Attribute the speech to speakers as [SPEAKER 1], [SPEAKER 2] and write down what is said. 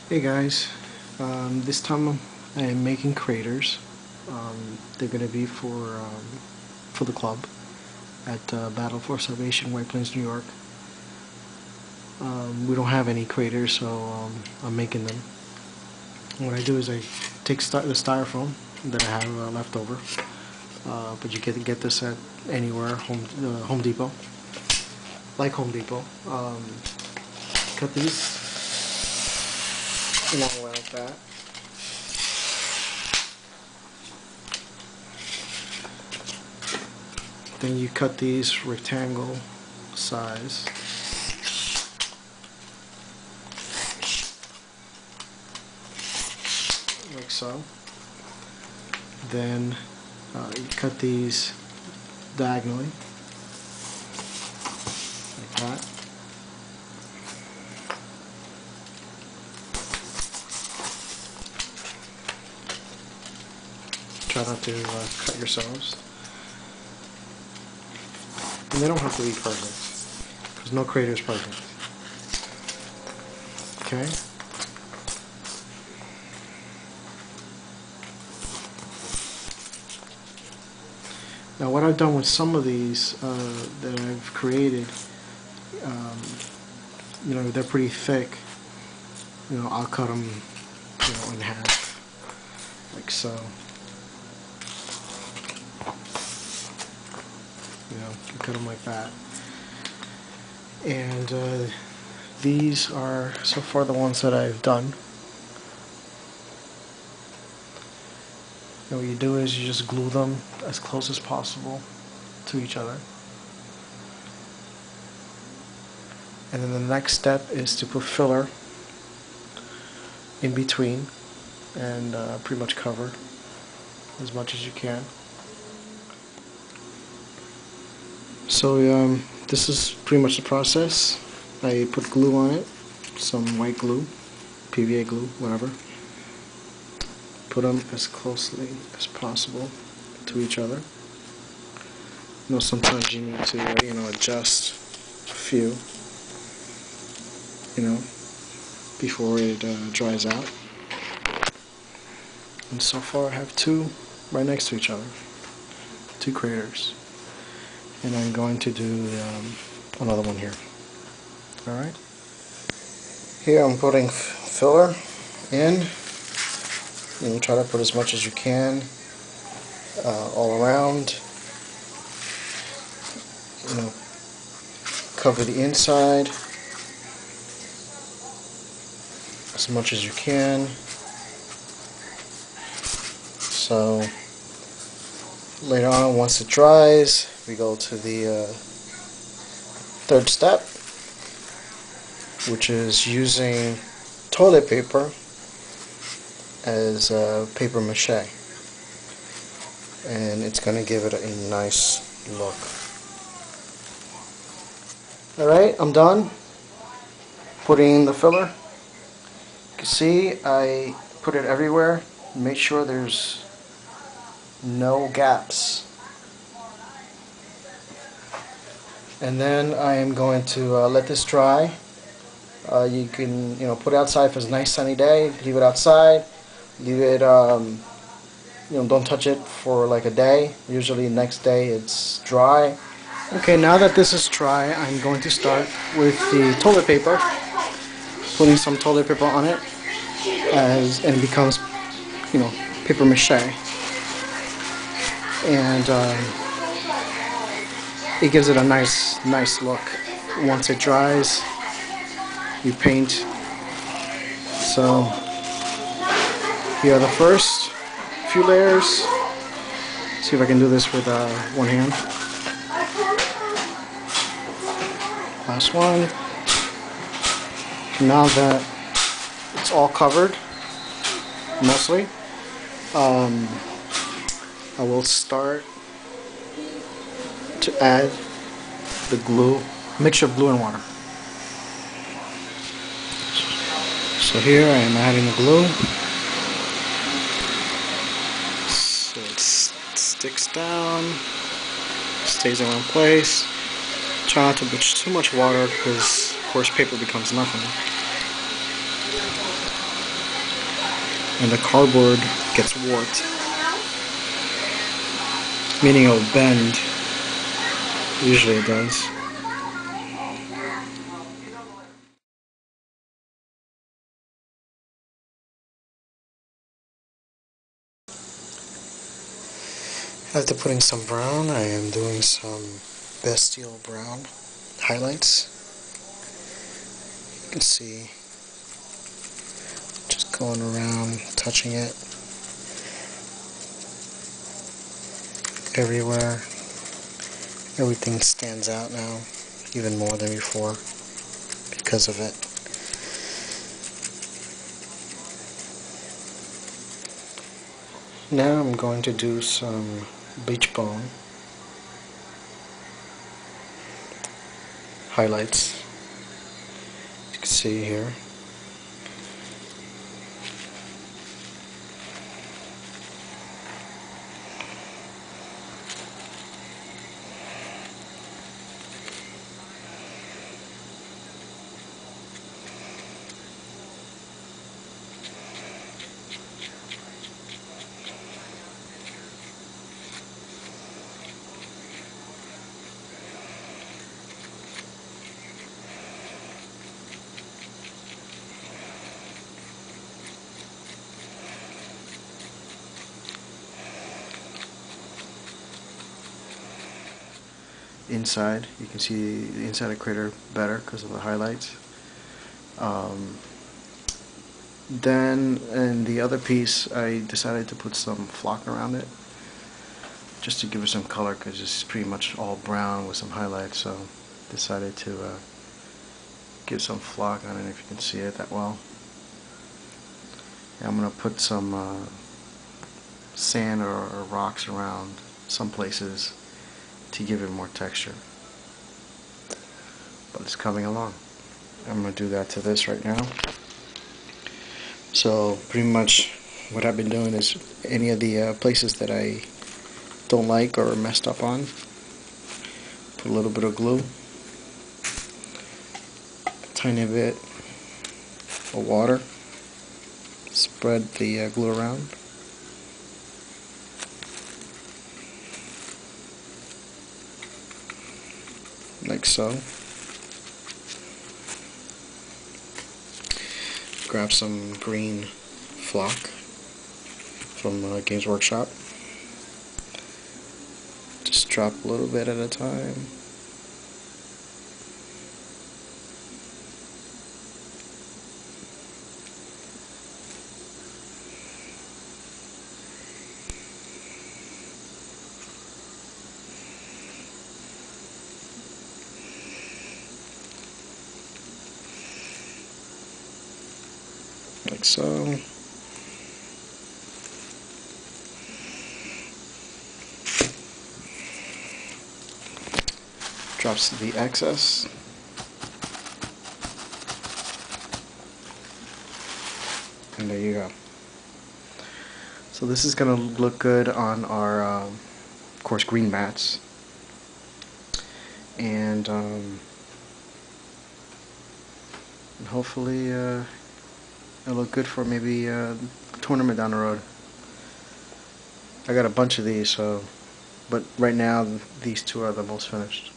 [SPEAKER 1] Hey guys, this time I am making craters. They're going to be for the club at Battle for Salvation, White Plains, New York. We don't have any craters, so I'm making them. What I do is I take the styrofoam that I have left over, but you can get this at anywhere, Home Depot, like Home Depot. Cut these along the way like that. Then you cut these rectangle size. Like so. Then you cut these diagonally. Like that. Try not to cut yourselves. And they don't have to be perfect, because no crater is perfect. Okay? Now what I've done with some of these that I've created, you know, they're pretty thick. You know, I'll cut them, you know, in half, like so. You know, you cut them like that. And these are so far the ones that I've done. And what you do is you just glue them as close as possible to each other. And then the next step is to put filler in between and pretty much cover as much as you can. So this is pretty much the process. I put glue on it, some white glue, PVA glue, whatever. Put them as closely as possible to each other. You know, sometimes you need to, you know, adjust a few, you know, before it dries out. And so far I have two right next to each other, two craters. And I'm going to do another one here. Alright. Here I'm putting filler in. You know, try to put as much as you can all around. You know, cover the inside as much as you can. So later on, once it dries, we go to the third step, which is using toilet paper as paper mache, and it's going to give it a nice look. Alright, I'm done putting the filler. You can see I put it everywhere. Make sure there's no gaps. And then I am going to let this dry. You can, you know, put it outside if it's a nice sunny day. Leave it outside. Leave it, you know, don't touch it for like a day. Usually next day it's dry. Okay, now that this is dry, I'm going to start with the toilet paper. Putting some toilet paper on it, and it becomes, you know, paper mache. And it gives it a nice look. Once it dries, you paint. So here are the first few layers. See if I can do this with one hand. Last one. Now that it's all covered, mostly, I will start to add the glue, mixture of glue and water. So here I am adding the glue. So it sticks down, stays in one place. Try not to put too much water because, of course, paper becomes nothing. and the cardboard gets warped, meaning it'll bend. Usually it does. After putting some brown, I am doing some Bestial Brown highlights. You can see just going around, touching it everywhere. Everything stands out now, even more than before, because of it. Now I'm going to do some Bleached Bone highlights. You can see here. Inside, you can see the inside of the crater better because of the highlights. Then in the other piece, I decided to put some flock around it, just to give it some color, because it's pretty much all brown with some highlights. So decided to give some flock on it, if you can see it that well. And I'm going to put some sand or rocks around some places to give it more texture. But it's coming along. I'm going to do that to this right now. So pretty much what I've been doing is any of the places that I don't like or messed up on, put a little bit of glue, a tiny bit of water, spread the glue around. Like so. Grab some green flock from Games Workshop. Just drop a little bit at a time. Like so. Drops the excess. And there you go. So this is going to look good on our, of course, green mats. And hopefully it'll look good for maybe a tournament down the road. I got a bunch of these, so, but right now these two are the most finished.